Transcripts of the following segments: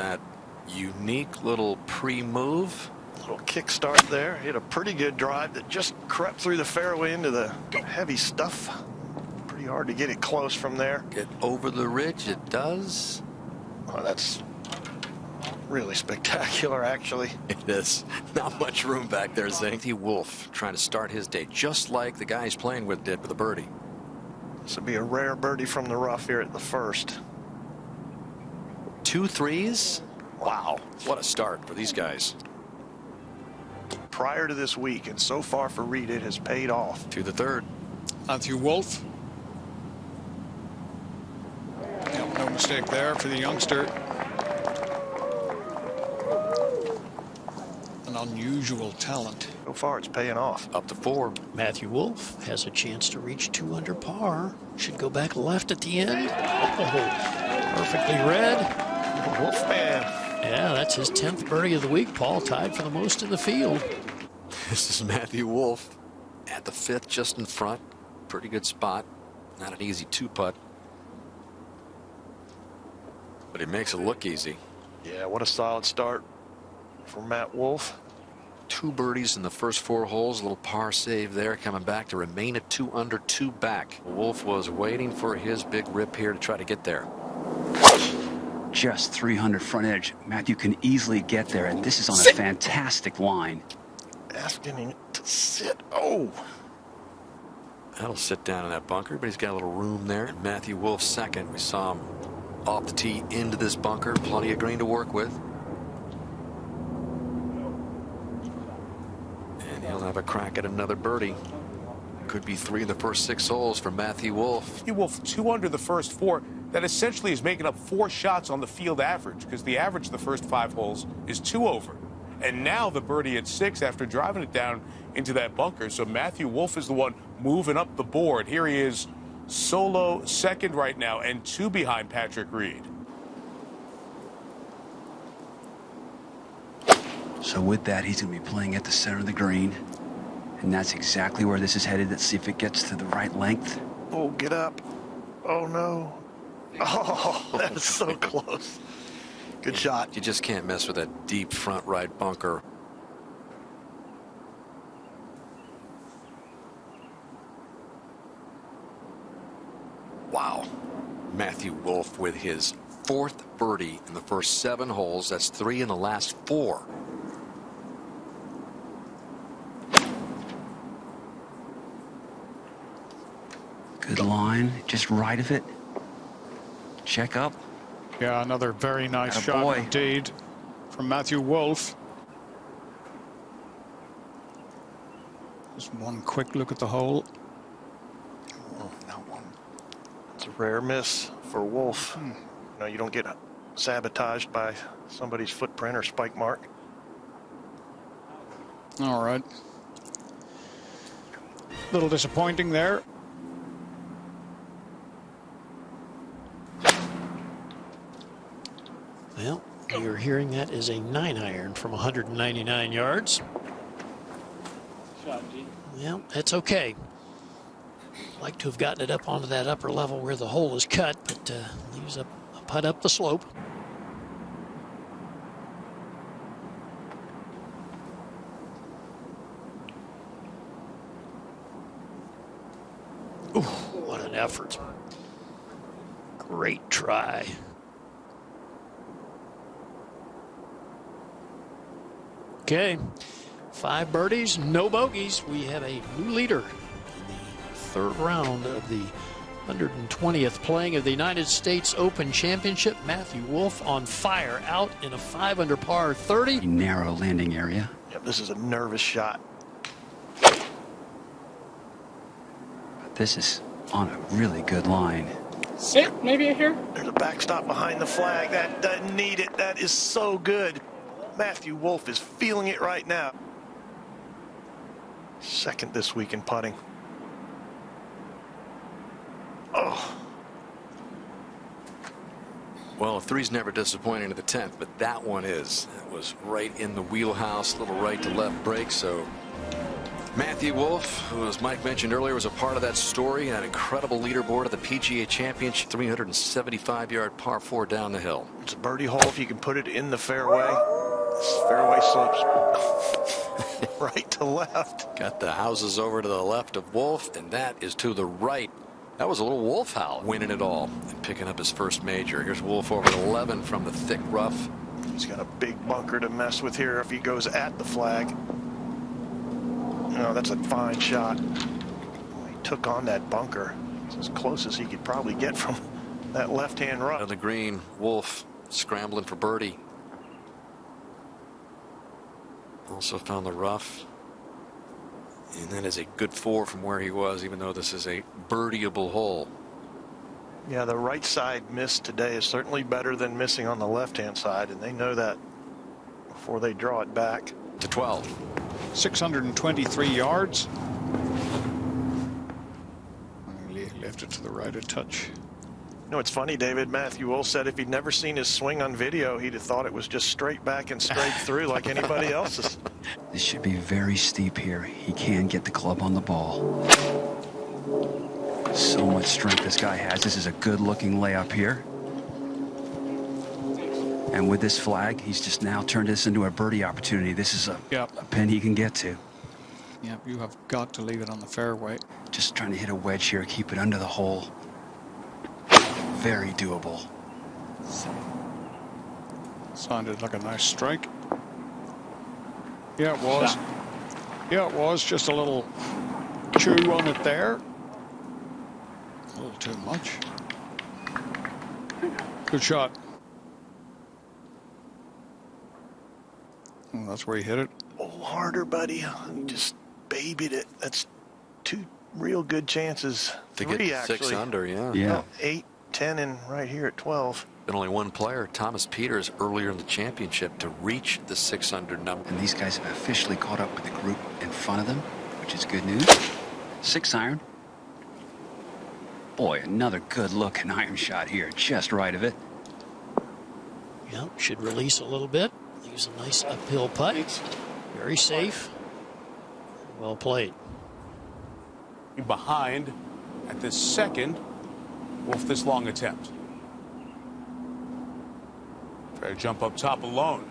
that unique little pre-move. Little kickstart there. Hit a pretty good drive that just crept through the fairway into the heavy stuff. Pretty hard to get it close from there. Get over the ridge. It does. Oh, that's really spectacular, actually. It is. Not much room back there, Zing. Matthew Wolff trying to start his day just like the guy he's playing with did with a birdie. This would be a rare birdie from the rough here at the first. 2 threes. Wow. What a start for these guys. Prior to this week, and so far for Reed, it has paid off. To the third. Matthew Wolff. Yep, no mistake there for the youngster. An unusual talent. So far, it's paying off. Up to 4. Matthew Wolff has a chance to reach 2 under par. Should go back left at the end. Oh, perfectly read. Wolfman. Yeah, that's his 10th birdie of the week, Paul. Tied for the most in the field. This is Matthew Wolff at the 5th, just in front. Pretty good spot. Not an easy 2-putt. But he makes it look easy. Yeah, what a solid start for Matt Wolff. 2 birdies in the first 4 holes. A little par save there, coming back to remain at 2 under, 2 back. Wolff was waiting for his big rip here to try to get there. Just 300 front edge. Matthew can easily get there, and this is on a fantastic line. Asking him to sit. Oh. That'll sit down in that bunker, but he's got a little room there. And Matthew Wolff second. We saw him off the tee into this bunker. Plenty of green to work with. And he'll have a crack at another birdie. Could be 3 in the first 6 holes for Matthew Wolff. Matthew Wolff 2 under the first 4. That essentially is making up 4 shots on the field average, because the average of the first 5 holes is 2 over. And now the birdie at 6 after driving it down into that bunker. So Matthew Wolff is the one moving up the board. Here he is solo second right now and 2 behind Patrick Reed. So with that, he's going to be playing at the center of the green. And that's exactly where this is headed. Let's see if it gets to the right length. Oh, get up. Oh, no. Oh, that's so close. Good shot. You just can't mess with that deep front right bunker. Wow. Matthew Wolff with his 4th birdie in the first 7 holes. That's 3 in the last 4. Good line, just right of it. Check up. Yeah, another very nice Atta shot boy. indeed from Matthew Wolff. Just one quick look at the hole. Oh, that one. It's a rare miss for Wolff. You know, you don't get sabotaged by somebody's footprint or spike mark. All right. Little disappointing there. Well, you're hearing that is a 9-iron from 199 yards. Well, that's okay. Like to have gotten it up onto that upper level where the hole is cut, but leaves a putt up the slope. Ooh, what an effort. Great try. Okay, 5 birdies, no bogeys. We have a new leader in the 3rd round of the 120th playing of the United States Open Championship. Matthew Wolff on fire, out in a 5 under par 30. Narrow landing area. Yep, this is a nervous shot. But this is on a really good line. Sit, maybe here. There's a backstop behind the flag. That doesn't need it. That is so good. Matthew Wolff is feeling it right now. 2nd this week in putting. Oh. Well, a 3's never disappointing to the 10th, but that one is. That was right in the wheelhouse, little right to left break, so Matthew Wolff, who, as Mike mentioned earlier, was a part of that story, that incredible leaderboard of the PGA Championship, 375-yard par 4 down the hill. It's a birdie hole if you can put it in the fairway. This fairway slopes right to left. Got the houses over to the left of Wolff, and that is to the right. That was a little Wolff howl, winning it all and picking up his first major. Here's Wolff over at 11 from the thick rough. He's got a big bunker to mess with here if he goes at the flag. No, that's a fine shot. He took on that bunker. It's as close as he could probably get from that left-hand rough. On the green, Wolff scrambling for birdie. Also found the rough. And that is a good 4 from where he was, even though this is a birdieable hole. Yeah, the right side miss today is certainly better than missing on the left-hand side, and they know that before they draw it back. To 12. 623 yards. Left it to the right a touch. You know, it's funny, David. Matthew Wolff said if he'd never seen his swing on video, he'd have thought it was just straight back and straight through like anybody else's. This should be very steep here. He can get the club on the ball. So much strength this guy has. This is a good-looking layup here. And with this flag, he's just now turned this into a birdie opportunity. This is a pin he can get to. Yeah, you have got to leave it on the fairway. Just trying to hit a wedge here, keep it under the hole. Very doable. Sounded like a nice strike. Yeah, it was. Yeah, it was. Just a little chew on it there. A little too much. Good shot. Oh, that's where he hit it. Oh, harder, buddy. You just babied it. That's 2 real good chances. To 3, get actually. 6 under, yeah. Yeah. 8, 10, and right here at 12. Been only one player, Thomas Peters, earlier in the championship to reach the 600 number. And these guys have officially caught up with the group in front of them, which is good news. 6 iron. Boy, another good looking iron shot here, just right of it. Yeah, should release a little bit. Use a nice uphill putt. Very safe. Well played. Behind at the second Wolff this long attempt. Try to jump up top alone.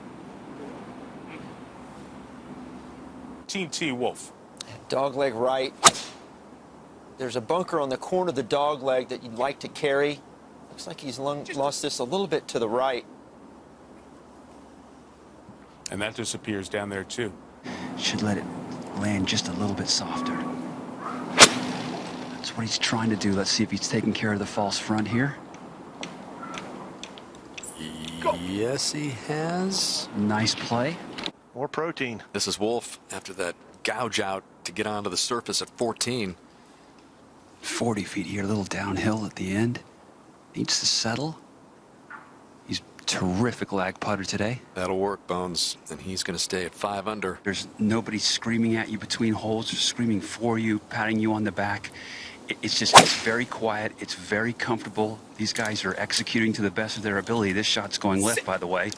T Wolff. Dogleg right. There's a bunker on the corner of the dogleg that you'd like to carry. Looks like he's lost this a little bit to the right. And that disappears down there too. Should let it land just a little bit softer. That's what he's trying to do. Let's see if he's taking care of the false front here. Yes, he has. Nice play. More protein. This is Wolff after that gouge out to get onto the surface at 14. 40 feet here, a little downhill at the end. Needs to settle. He's terrific lag putter today. That'll work, Bones, and he's going to stay at 5 under. There's nobody screaming at you between holes, or screaming for you, patting you on the back. It's very quiet. It's very comfortable. These guys are executing to the best of their ability. This shot's going left, by the way.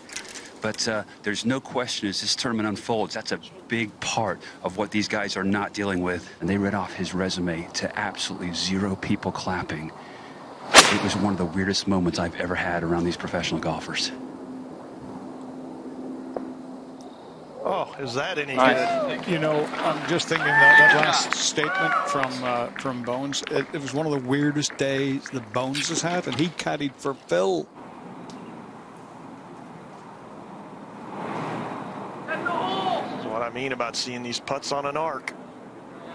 But there's no question as this tournament unfolds, that's a big part of what these guys are not dealing with. And they read off his resume to absolutely 0 people clapping. It was one of the weirdest moments I've ever had around these professional golfers. Oh, is that any good? You know, I'm just thinking that last statement from Bones. It was one of the weirdest days that Bones has had, and he caddied for Phil. This is what I mean about seeing these putts on an arc.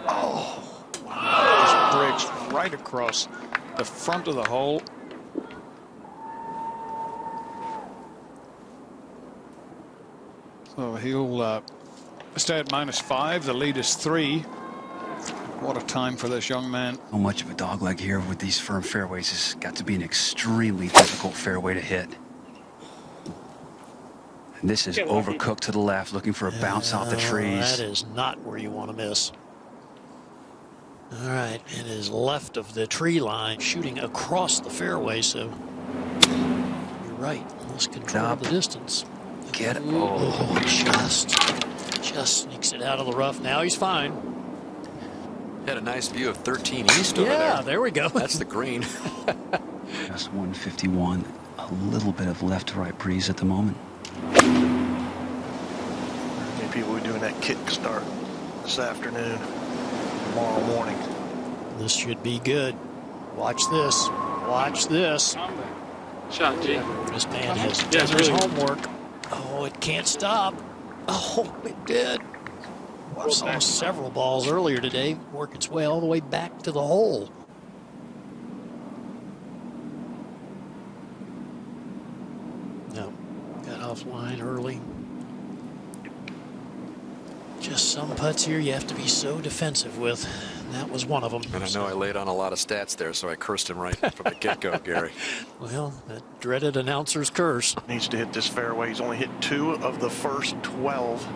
Oh, Wow. Just breaks right across the front of the hole. So he'll stay at -5. The lead is 3. What a time for this young man. So much of a dogleg here with these firm fairways has got to be an extremely difficult fairway to hit. And this is overcooked to the left, looking for a bounce off the trees. That is not where you want to miss. All right, it is left of the tree line, shooting across the fairway, so you're right. Lost control of the distance. Get it. Oh, just sneaks it out of the rough. Now he's fine. Had a nice view of 13 East over there. Yeah, there we go. That's the green. Just 151. A little bit of left to right breeze at the moment. Maybe people will be doing that kick start this afternoon, tomorrow morning. This should be good. Watch this. Watch this. Shot, G. This man has Yeah, done it's his really homework. Oh, it can't stop. Oh, it did. I saw several balls earlier today work its way all the way back to the hole. No, got offline early. Just some putts here you have to be so defensive with. And that was one of them. And I know I laid on a lot of stats there, so I cursed him right from the get-go, Gary. Well, that dreaded announcer's curse. Needs to hit this fairway. He's only hit 2 of the first 12.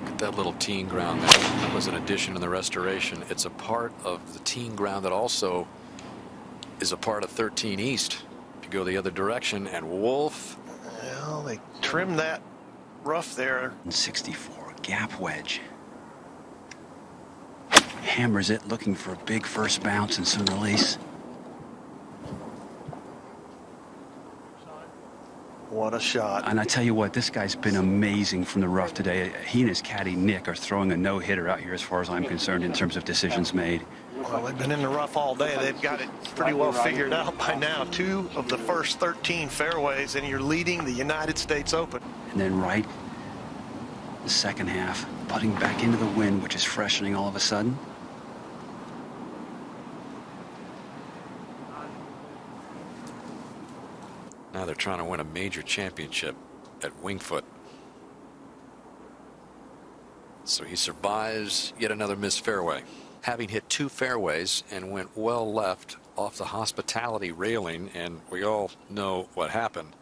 Look at that little teeing ground there. That was an addition in the restoration. It's a part of the teeing ground that also is a part of 13 East. If you go the other direction, and Wolff. Well, they trimmed that rough there. 64, gap wedge. Hammers it, looking for a big first bounce and some release. What a shot. And I tell you what, this guy's been amazing from the rough today. He and his caddy, Nick, are throwing a no-hitter out here as far as I'm concerned in terms of decisions made. Well, they've been in the rough all day. They've got it pretty well figured out by now. 2 of the first 13 fairways, and you're leading the United States Open. And then right, the second half, putting back into the wind, which is freshening all of a sudden. Now they're trying to win a major championship at Winged Foot. So he survives yet another missed fairway. Having hit 2 fairways and went well left off the hospitality railing, and we all know what happened.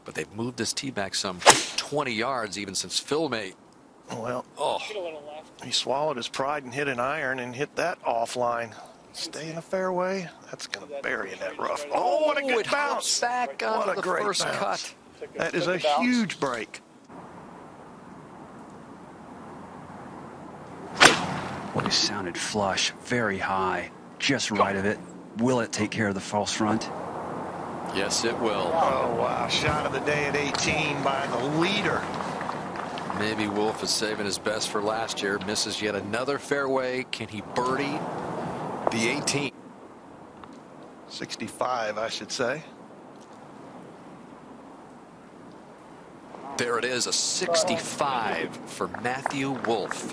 But they've moved this tee back some 20 yards even since Phil made. Well, Get a little left. he swallowed his pride and hit an iron and hit that offline. Stay in the fairway. That's going to bury in that rough. Oh, what a good it bounce. hops back onto What a the great first bounce. cut. That is a huge break. Boy, it sounded flush, very high, just right of it. Will it take care of the false front? Yes, it will. Oh, wow. Shot of the day at 18 by the leader. Maybe Wolff is saving his best for last year. Misses yet another fairway. Can he birdie the 18? 65, I should say. There it is, a 65 for Matthew Wolff.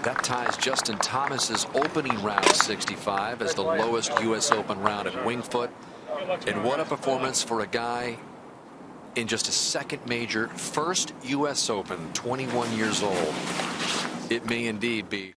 That ties Justin Thomas's opening round 65 as the lowest U.S. Open round at Winged Foot. And what a performance for a guy in just his second major, first U.S. Open, 21 years old. It may indeed be.